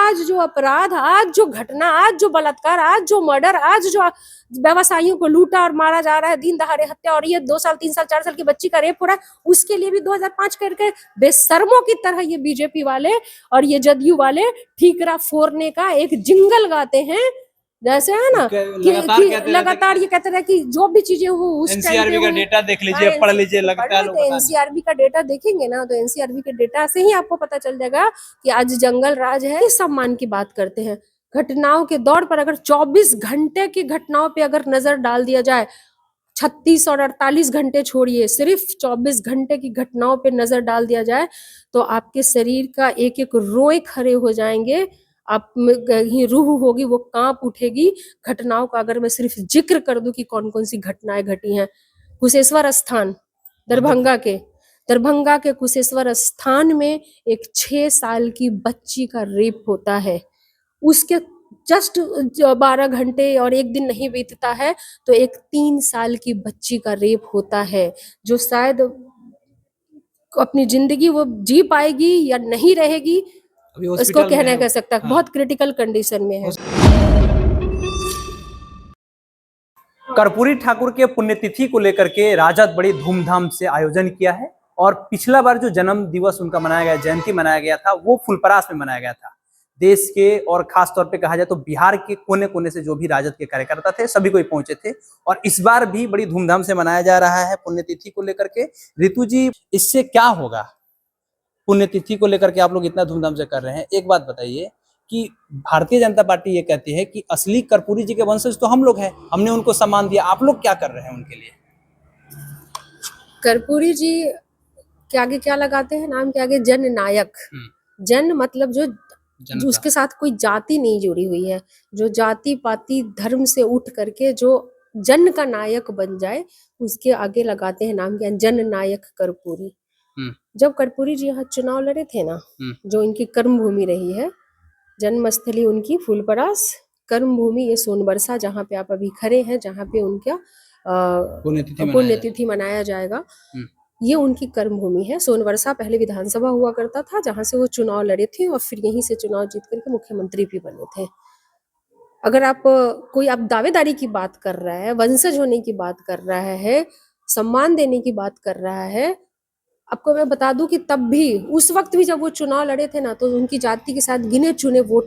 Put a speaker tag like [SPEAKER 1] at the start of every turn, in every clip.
[SPEAKER 1] आज जो अपराध, आज जो घटना, आज जो बलात्कार, आज जो मर्डर, आज जो व्यवसायियों को लूटा और मारा जा रहा है, दिन दहाड़े हत्या, और ये 2 साल 3 साल 4 साल की बच्ची का रेप हो रहा है, उसके लिए भी 2005 करके बेशर्मों की तरह ये बीजेपी वाले और ये जदयू वाले ठीकरा फोड़ने का एक जिंगल गाते हैं। जैसे है ना कि लगातार ये कहते रहे कि जो भी चीजें वो उस
[SPEAKER 2] एनसीआरबी का डेटा देख लीजिए, पढ़ लीजिए, लगातार
[SPEAKER 1] एनसीआरबी का डेटा देखेंगे ना तो एनसीआरबी के डेटा से ही आपको पता चल जाएगा कि आज जंगल राज है। इस सम्मान की बात करते हैं, घटनाओं के दौर पर अगर 24 घंटे की घटनाओं पे अगर नजर डाल दिया जाए, 36 और 48 घंटे छोड़िए, सिर्फ 24 घंटे की घटनाओं पे नजर डाल दिया जाए तो आपके शरीर का एक एक रोए खड़े हो जाएंगे, आप में रूह होगी वो कांप उठेगी। घटनाओं का अगर मैं सिर्फ जिक्र कर दूं कि कौन कौन सी घटनाएं घटी हैं। कुशेश्वर स्थान दरभंगा के कुशेश्वर स्थान में एक 6 साल की बच्ची का रेप होता है। उसके जस्ट 12 घंटे और एक दिन नहीं बीतता है तो एक 3 साल की बच्ची का रेप होता है, जो शायद अपनी जिंदगी वो जी पाएगी या नहीं रहेगी इसको कहना कह सकता। हाँ। बहुत क्रिटिकल कंडीशन में है।
[SPEAKER 2] कर्पूरी ठाकुर के पुण्यतिथि को लेकर के राजद बड़ी धूमधाम से आयोजन किया है और पिछला बार जो जन्म दिवस उनका मनाया गया, जयंती मनाया गया था, वो फुलपरास में मनाया गया था। देश के और खास तौर पे कहा जाए तो बिहार के कोने कोने से जो भी राजद के कार्यकर्ता थे सभी कोई पहुंचे थे और इस बार भी बड़ी धूमधाम से मनाया जा रहा है पुण्यतिथि को लेकर के। ऋतु जी, इससे क्या होगा? पुण्यतिथि को लेकर के आप लोग इतना धूमधाम से कर रहे हैं, एक बात बताइए कि भारतीय जनता पार्टी ये कहती है कि असली कर्पूरी जी के वंशज तो हम लोग हैं, हमने उनको सम्मान दिया, आप लोग क्या कर रहे हैं उनके लिए?
[SPEAKER 1] कर्पूरी जी के आगे क्या लगाते हैं? नाम के आगे जननायक। जन मतलब जो उसके साथ कोई जाति नहीं जुड़ी हुई है, जो जाति पाति धर्म से उठ करके जो जन का नायक बन जाए, उसके आगे लगाते हैं नाम के जननायक कर्पूरी। जब कर्पूरी जी यहाँ चुनाव लड़े थे ना, जो इनकी कर्म भूमि रही है, जन्मस्थली उनकी फुलपरास, कर्म भूमि ये सोनबरसा जहाँ पे आप अभी खड़े हैं, जहाँ पे उनका पुण्यतिथि मनाया जाएगा, ये उनकी कर्म भूमि है। सोनबरसा पहले विधानसभा हुआ करता था जहाँ से वो चुनाव लड़े थे और फिर यहीं से चुनाव जीत करके मुख्यमंत्री भी बने थे। अगर आप कोई आप दावेदारी की बात कर रहा है, वंशज होने की बात कर रहा है, सम्मान देने की बात कर रहा है, आपको मैं बता दूं कि तब भी उस वक्त भी जब वो चुनाव लड़े थे ना तो उनकी जाति के साथ गिने चुने वोट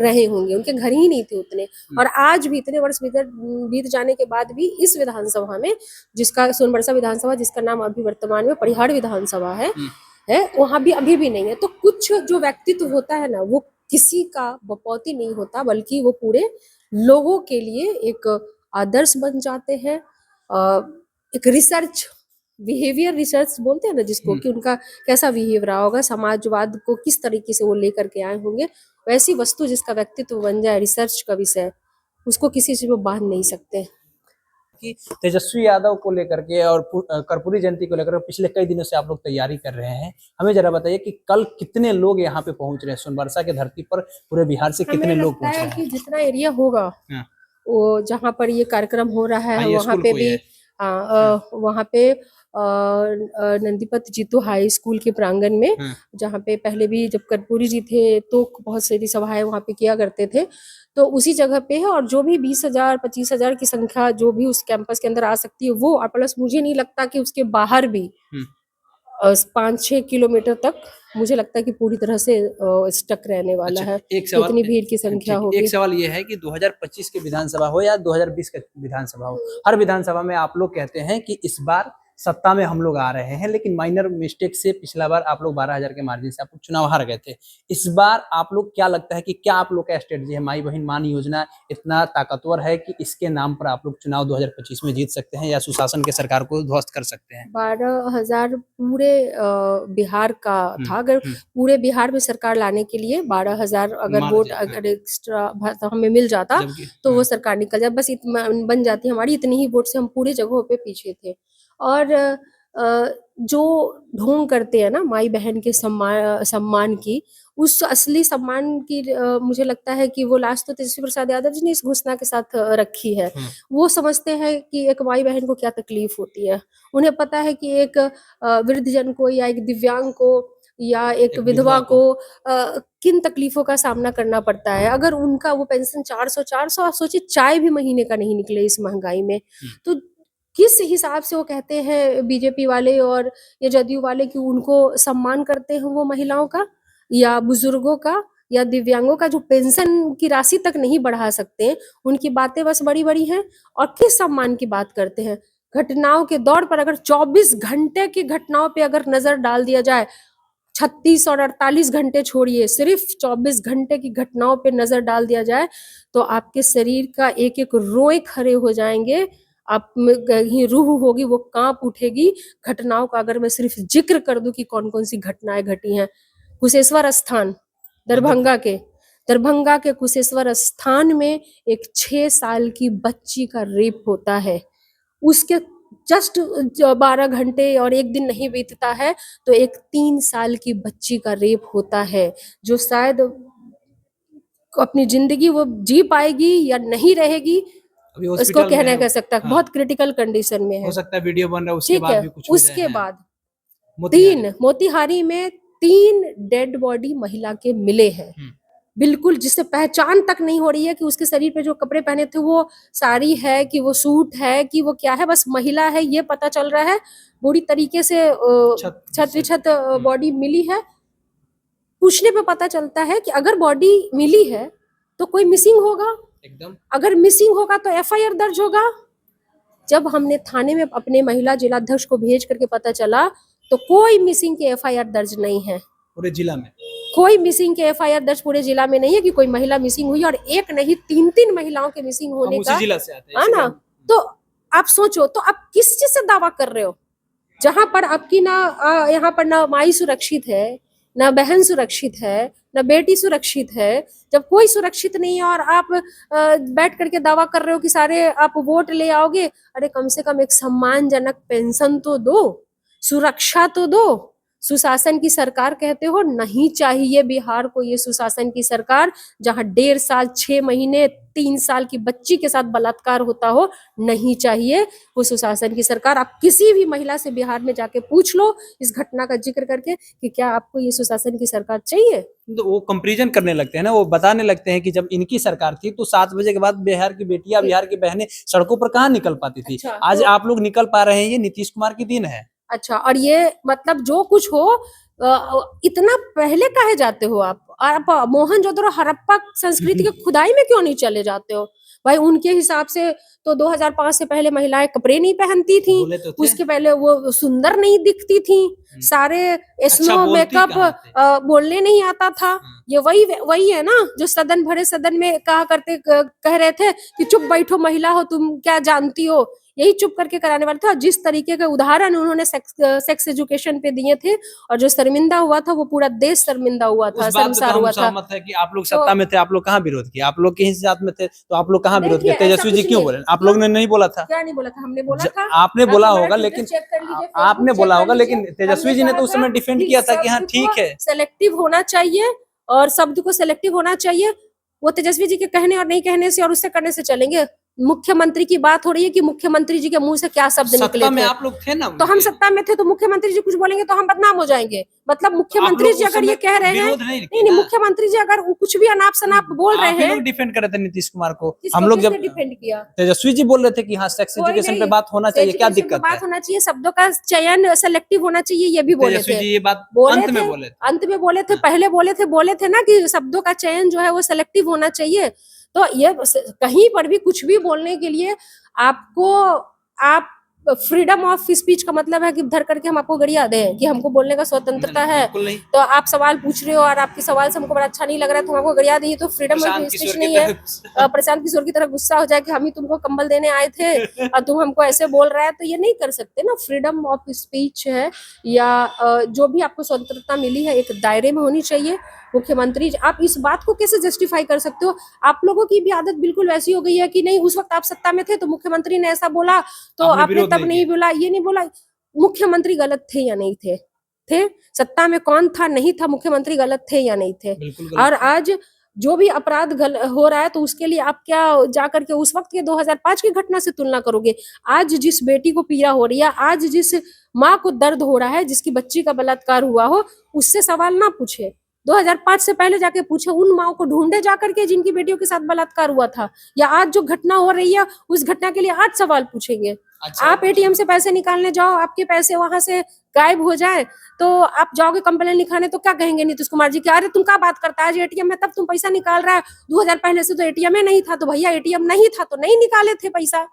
[SPEAKER 1] रहे होंगे, उनके घर ही नहीं थे उतने। और आज भी इतने वर्ष बीत जाने के बाद भी इस विधानसभा में, जिसका सोनबरसा विधानसभा जिसका नाम अभी वर्तमान में परिहार विधानसभा है वहां भी अभी भी नहीं है। तो कुछ जो व्यक्तित्व होता है ना, वो किसी का बपौती नहीं होता, बल्कि वो पूरे लोगों के लिए एक आदर्श बन जाते हैं। एक रिसर्च, बिहेवियर रिसर्च बोलते हैं ना जिसको, कि उनका कैसा बिहेव रहा होगा, समाजवाद को किस तरीके से वो लेकर के आए होंगे, वैसी वस्तु जिसका व्यक्तित्व बन जाए, रिसर्च का विषय, उसको किसी चीज में बांध नहीं सकते।
[SPEAKER 2] कि तेजस्वी यादव को लेकर के और कर्पूरी जयंती को लेकर पिछले कई दिनों से आप लोग तैयारी कर रहे हैं, हमें जरा बताइए कि कल कितने लोग यहाँ पे पहुंच रहे हैं? सोनबरसा के धरती पर पूरे बिहार से कितने लोग पहुंच रहे हैं? कि
[SPEAKER 1] जितना एरिया होगा वो जहाँ पर ये कार्यक्रम हो रहा है वहाँ पे भी, वहाँ पे नंदीपत जीतू हाई स्कूल के प्रांगण में, जहाँ पे पहले भी जब कर्पूरी जी थे तो बहुत सारी सभाएं वहाँ पे किया करते थे, तो उसी जगह पे है। और जो भी 20,000 25,000 की संख्या जो भी उस कैंपस के अंदर आ सकती है वो, और प्लस मुझे नहीं लगता कि उसके बाहर भी 5-6 किलोमीटर तक मुझे लगता है कि पूरी तरह से स्टक रहने वाला है। इतनी भीड़ की संख्या होगी।
[SPEAKER 2] एक सवाल ये है कि 2025 के विधानसभा हो या 2020 के विधानसभा हो, हर विधानसभा में आप लोग कहते हैं कि इस बार सत्ता में हम लोग आ रहे हैं, लेकिन माइनर मिस्टेक से पिछला बार आप लोग 12,000 के मार्जिन से आप लोग चुनाव हार गए थे। इस बार आप लोग क्या लगता है कि क्या आप लोग का स्ट्रेटजी है? माई बहन मान योजना इतना ताकतवर है कि इसके नाम पर आप लोग चुनाव 2025 में जीत सकते हैं या सुशासन के सरकार को ध्वस्त कर सकते हैं?
[SPEAKER 1] 12,000 पूरे बिहार का था। अगर पूरे बिहार में सरकार लाने के लिए 12,000 अगर वोट अगर एक्स्ट्रा हमें मिल जाता तो वो सरकार निकल जाए, बस बन जाती हमारी। इतनी ही वोट से हम पूरे जगहों पे पीछे थे। और जो ढोंग करते हैं ना माई बहन के सम्मान की, उस असली सम्मान की मुझे लगता है कि वो लास्ट तो तेजस्वी प्रसाद यादव जी ने इस घोषणा के साथ रखी है। वो समझते हैं कि एक माई बहन को क्या तकलीफ होती है, उन्हें पता है कि एक वृद्ध जन को या एक दिव्यांग को या एक विधवा को किन तकलीफों का सामना करना पड़ता है। अगर उनका वो पेंशन 400 आप सोचिए, चाय भी महीने का नहीं निकले इस महंगाई में, तो किस हिसाब से वो कहते हैं बीजेपी वाले और ये जदयू वाले कि उनको सम्मान करते हैं वो महिलाओं का या बुजुर्गों का या दिव्यांगों का, जो पेंशन की राशि तक नहीं बढ़ा सकते हैं, उनकी बातें बस बड़ी बड़ी हैं। और किस सम्मान की बात करते हैं? घटनाओं के दौर पर अगर 24 घंटे की घटनाओं पे अगर नजर डाल दिया जाए, 36 और 48 घंटे छोड़िए, सिर्फ 24 घंटे की घटनाओं पे नजर डाल दिया जाए, तो आपके शरीर का एक एक रोए खड़े हो जाएंगे, आप में कहीं रूह होगी वो कांप उठेगी। घटनाओं का अगर मैं सिर्फ जिक्र कर दूं कि कौन कौन सी घटनाएं घटी हैं। कुशेश्वर स्थान दरभंगा के कुशेश्वर स्थान में एक 6 साल की बच्ची का रेप होता है। उसके जस्ट 12 घंटे और एक दिन नहीं बीतता है तो एक 3 साल की बच्ची का रेप होता है, जो शायद अपनी जिंदगी वो जी पाएगी या नहीं रहेगी,
[SPEAKER 2] अभी
[SPEAKER 1] इसको
[SPEAKER 2] हॉस्पिटल
[SPEAKER 1] कहना
[SPEAKER 2] में
[SPEAKER 1] कह सकता है।
[SPEAKER 2] हाँ,
[SPEAKER 1] बहुत क्रिटिकल कंडीशन में है।
[SPEAKER 2] हो सकता है वीडियो बन रहा है उसके
[SPEAKER 1] ठीक
[SPEAKER 2] बाद
[SPEAKER 1] है,
[SPEAKER 2] भी कुछ हो जाए।
[SPEAKER 1] उसके
[SPEAKER 2] हाँ,
[SPEAKER 1] बाद
[SPEAKER 2] मोतिहारी।
[SPEAKER 1] मोतिहारी में 3 डेड बॉडी महिला के मिले हैं, बिल्कुल जिससे पहचान तक नहीं हो रही है कि उसके शरीर पे जो कपड़े पहने थे वो साड़ी है कि वो सूट है कि वो क्या है, बस महिला है ये पता चल रहा है। बुरी तरीके से छत विछत बॉडी मिली है। पूछने पे पता चलता है कि अगर बॉडी मिली है तो कोई मिसिंग होगा,
[SPEAKER 2] एकदम
[SPEAKER 1] अगर मिसिंग होगा तो एफआईआर दर्ज होगा। जब हमने थाने में अपने महिला जिलाध्यक्ष को भेज करके पता चला तो कोई मिसिंग के एफआईआर दर्ज नहीं है
[SPEAKER 2] पूरे जिला में।
[SPEAKER 1] कोई मिसिंग के एफआईआर दर्ज पूरे जिला में नहीं है कि कोई महिला मिसिंग हुई, और एक नहीं 3-3 महिलाओं के मिसिंग होने
[SPEAKER 2] हम उसी
[SPEAKER 1] का
[SPEAKER 2] जिला से आते हैं
[SPEAKER 1] है ना। तो आप सोचो, तो आप किस चीज से दावा कर रहे हो जहां पर आपकी ना यहाँ पर ना माई सुरक्षित है, ना बहन सुरक्षित है, ना बेटी सुरक्षित है। जब कोई सुरक्षित नहीं है और आप बैठ करके दावा कर रहे हो कि सारे आप वोट ले आओगे, अरे कम से कम एक सम्मानजनक पेंशन तो दो, सुरक्षा तो दो। सुशासन की सरकार कहते हो, नहीं चाहिए बिहार को ये सुशासन की सरकार जहां 1.5 साल 6 महीने 3 साल की बच्ची के साथ बलात्कार होता हो, नहीं चाहिए वो सुशासन की सरकार। आप किसी भी महिला से बिहार में जाके पूछ लो इस घटना का जिक्र करके कि क्या आपको ये सुशासन की सरकार चाहिए।
[SPEAKER 2] तो वो कंपैरिजन करने लगते हैं ना, वो बताने लगते हैं कि जब इनकी सरकार थी तो 7 बजे के बाद बिहार की बेटियां, बिहार की बहनें सड़कों पर कहाँ निकल पाती थी।
[SPEAKER 1] अच्छा,
[SPEAKER 2] आज
[SPEAKER 1] तो
[SPEAKER 2] आप लोग निकल पा रहे हैं, ये नीतीश कुमार की दिन है।
[SPEAKER 1] अच्छा, और ये मतलब जो कुछ हो इतना पहले काहे जाते हो आप? और आप मोहनजोदड़ो हड़प्पा संस्कृति के खुदाई में क्यों नहीं चले जाते हो? भाई उनके हिसाब से तो 2005 से पहले महिलाएं कपड़े नहीं पहनती थी,
[SPEAKER 2] बोले तो थे।
[SPEAKER 1] उसके पहले वो सुंदर नहीं दिखती थी, सारे स्नो
[SPEAKER 2] बोलती
[SPEAKER 1] मेकअप
[SPEAKER 2] कहाँ थे?
[SPEAKER 1] बोलने नहीं आता था। ये वही है ना जो सदन भरे सदन में कह रहे थे कि चुप बैठो महिला हो, तुम क्या जानती हो, यही चुप करके कराने वाले थे। और जिस तरीके के उदाहरण उन्होंने सेक्स एजुकेशन पे दिए थे और जो शर्मिंदा हुआ था वो पूरा देश शर्मिंदा हुआ था, शर्मसार हुआ था।
[SPEAKER 2] सहमत है कि आप लोग सत्ता में थे, आप लोग कहाँ विरोध किया? आप लोग के ही साथ में थे तो आप लोग कहाँ विरोध किया? तेजस्वी जी क्यों बोले? आप लोग ने नहीं बोला था?
[SPEAKER 1] क्या नहीं बोला था? हमने बोला था।
[SPEAKER 2] आपने बोला होगा,
[SPEAKER 1] ट्विटर
[SPEAKER 2] लेकिन
[SPEAKER 1] चेक कर लीजिए,
[SPEAKER 2] आपने
[SPEAKER 1] फेसबुक
[SPEAKER 2] बोला
[SPEAKER 1] चेक
[SPEAKER 2] होगा,
[SPEAKER 1] कर
[SPEAKER 2] लेकिन
[SPEAKER 1] लीजिए।
[SPEAKER 2] तेजस्वी जी ने तो उस समय डिफेंड किया था कि हाँ ठीक है,
[SPEAKER 1] सेलेक्टिव होना चाहिए और शब्द को सेलेक्टिव होना चाहिए। वो तेजस्वी जी के कहने और नहीं कहने से और उससे करने से चलेंगे। मुख्यमंत्री की बात हो रही है कि मुख्यमंत्री जी के मुंह से क्या शब्द निकले
[SPEAKER 2] सत्ता में
[SPEAKER 1] थे।
[SPEAKER 2] आप लोग थे ना,
[SPEAKER 1] तो हम सत्ता में थे तो मुख्यमंत्री जी कुछ बोलेंगे तो हम बदनाम हो जाएंगे। मतलब मुख्यमंत्री जी अगर ये कह रहे हैं, नहीं, मुख्यमंत्री जी अगर कुछ भी अनाप शनाप बोल रहे हैं।
[SPEAKER 2] आप लोग डिफेंड कर रहे थे नीतीश कुमार को।
[SPEAKER 1] किसको,
[SPEAKER 2] हम लोग जब
[SPEAKER 1] डिफेंड किया?
[SPEAKER 2] तेजस्वी जी बोल रहे थे कि हाँ सेक्स एजुकेशन पे बात होना चाहिए, क्या दिक्कत है?
[SPEAKER 1] बात होना चाहिए, शब्दों का चयन सेलेक्टिव होना चाहिए, ये भी बोले
[SPEAKER 2] तेजस्वी
[SPEAKER 1] थे।
[SPEAKER 2] जी ये बात अंत में बोले थे।
[SPEAKER 1] अंत में बोले थे, पहले बोले थे ना कि शब्दों का चयन जो है वो सेलेक्टिव होना चाहिए। तो ये कहीं पर भी कुछ भी बोलने के लिए आप फ्रीडम ऑफ स्पीच का मतलब है कि धर करके हम आपको गरिया दें कि हमको बोलने का स्वतंत्रता है। तो आप सवाल पूछ रहे हो और आपके सवाल से हमको बड़ा अच्छा नहीं लग रहा है, तुम हमको गरिया दी, तो फ्रीडम ऑफ स्पीच नहीं है। प्रशांत किशोर की तरह गुस्सा हो जाए कि हम ही तुमको कंबल देने आए थे और तुम हमको ऐसे बोल रहा है, तो ये नहीं कर सकते ना। फ्रीडम ऑफ स्पीच है या जो भी आपको स्वतंत्रता मिली है एक दायरे में होनी चाहिए। मुख्यमंत्री, आप इस बात को कैसे जस्टिफाई कर सकते हो? आप लोगों की भी आदत बिल्कुल वैसी हो गई है कि नहीं, उस वक्त आप सत्ता में थे तो मुख्यमंत्री ने ऐसा बोला तो आपने तब नहीं बोला, ये नहीं बोला। मुख्यमंत्री गलत थे या नहीं थे? सत्ता में कौन था नहीं था, मुख्यमंत्री गलत थे या नहीं थे? और आज जो भी अपराध हो रहा है तो उसके लिए आप क्या जाकर के उस वक्त के 2005 की घटना से तुलना करोगे? आज जिस बेटी को पीड़ा हो रही है, आज जिस माँ को दर्द हो रहा है, जिसकी बच्ची का बलात्कार हुआ हो, उससे सवाल ना पूछे। 2005 से पहले जाके पूछे, उन माओ को ढूंढे जाकर के जिनकी बेटियों के साथ बलात्कार हुआ था, या आज जो घटना हो रही है उस घटना के लिए आज सवाल पूछेंगे।
[SPEAKER 2] अच्छा,
[SPEAKER 1] आप एटीएम से पैसे निकालने जाओ, आपके पैसे वहां से गायब हो जाए तो आप जाओगे कंप्लेन लिखाने, तो क्या कहेंगे नीतीश कुमार जी? कि अरे तुम क्या बात करता है, आज एटीएम में तब तुम पैसा निकाल रहा है, 2000 पहले से तो एटीएम में नहीं था। तो भैया एटीएम नहीं था तो नहीं निकाले थे पैसा,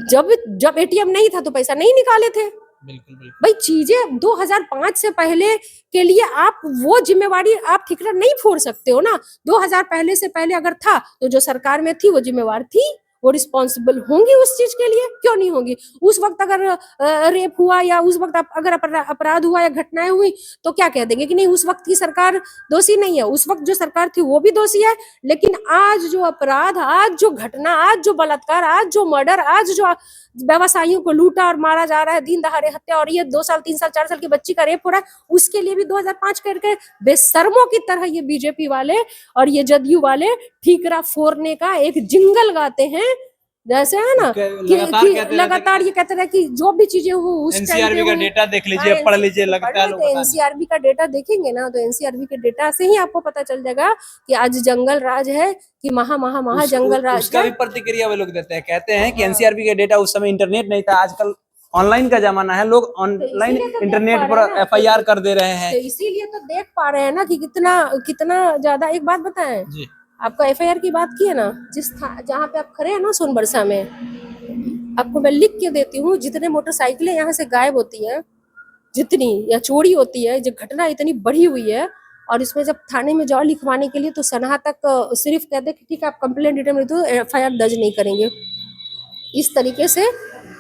[SPEAKER 1] जब एटीएम नहीं था तो पैसा नहीं निकाले थे।
[SPEAKER 2] बिल्कुल बिल्कुल
[SPEAKER 1] भाई चीजें 2005 से पहले के लिए आप वो जिम्मेवारी आप ठिकरा नहीं फोड़ सकते हो ना। 2000 पहले से पहले अगर था तो जो सरकार में थी वो जिम्मेवार थी, वो रिस्पॉन्सिबल होंगी उस चीज के लिए, क्यों नहीं होंगी? उस वक्त अगर रेप हुआ या उस वक्त अगर अपराध हुआ या घटनाएं हुई तो क्या कह देंगे कि नहीं उस वक्त की सरकार दोषी नहीं है? उस वक्त जो सरकार थी वो भी दोषी है। लेकिन आज जो अपराध, आज जो घटना, आज जो बलात्कार, आज जो मर्डर, आज जो व्यवसायियों को लूटा और मारा जा रहा है, दिन दहाड़े हत्या और ये 2 साल 3 साल 4 साल की बच्ची का रेप हो रहा है, उसके लिए भी 2005 करके बेशर्मों की तरह ये बीजेपी वाले और ये जदयू वाले ठीकरा फोड़ने का एक जिंगल गाते हैं। जैसे है ना कि लगातार ये कहते रहे कि जो भी चीजें हो उस
[SPEAKER 2] एनसीआरबी का डेटा देख लीजिए, पढ़ लीजिए, लगता है
[SPEAKER 1] एनसीआरबी का डेटा देखेंगे ना तो एनसीआरबी के डेटा से ही आपको पता चल जाएगा कि आज जंगल राज है कि महा जंगल राज।
[SPEAKER 2] उसका भी प्रतिक्रिया वो लोग देते हैं, कहते हैं कि एनसीआरबी का डेटा उस समय इंटरनेट नहीं था, आजकल ऑनलाइन का जमाना है, लोग ऑनलाइन इंटरनेट पर एफआईआर कर दे रहे हैं।
[SPEAKER 1] इसीलिए तो देख पा रहे हैं ना कि कितना ज्यादा। एक बात बताएं, आपको एफआईआर की बात की है ना, जहाँ पे आप खड़े हैं ना सोनबरसा में, आपको मैं लिख के देती हूँ, जितने मोटरसाइकिलें यहाँ से गायब होती है, जितनी या चोरी होती है, जो घटना इतनी बढ़ी हुई है, और इसमें जब थाने में जाओ लिखवाने के लिए तो सनहा तक सिर्फ कहते कि ठीक है आप कंप्लेंट डिटेल में तो एफआईआर दर्ज नहीं करेंगे। इस तरीके से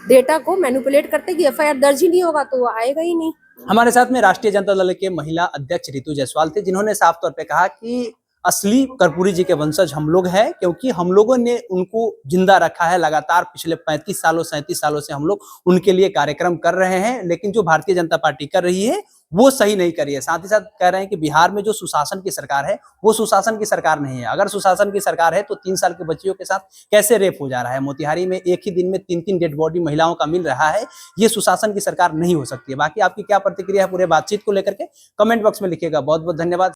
[SPEAKER 1] डेटा को मैनिपुलेट करते कि एफआईआर दर्ज ही नहीं होगा तो वो आएगा ही नहीं।
[SPEAKER 2] हमारे साथ में राष्ट्रीय जनता दल के महिला अध्यक्ष रितु जायसवाल थे, जिन्होंने साफ तौर पे कहा कि असली कर्पूरी जी के वंशज हम लोग हैं, क्योंकि हम लोगों ने उनको जिंदा रखा है लगातार पिछले 35 सालों 37 सालों से हम लोग उनके लिए कार्यक्रम कर रहे हैं, लेकिन जो भारतीय जनता पार्टी कर रही है वो सही नहीं कर रही है। साथ ही साथ कह रहे हैं कि बिहार में जो सुशासन की सरकार है वो सुशासन की सरकार नहीं है। अगर सुशासन की सरकार है तो 3 साल के बच्चियों के साथ कैसे रेप हो जा रहा है? मोतिहारी में एक ही दिन में 3-3 डेड बॉडी महिलाओं का मिल रहा है, ये सुशासन की सरकार नहीं हो सकती है। बाकी आपकी क्या प्रतिक्रिया है पूरे बातचीत को लेकर के कमेंट बॉक्स में लिखिएगा। बहुत बहुत धन्यवाद।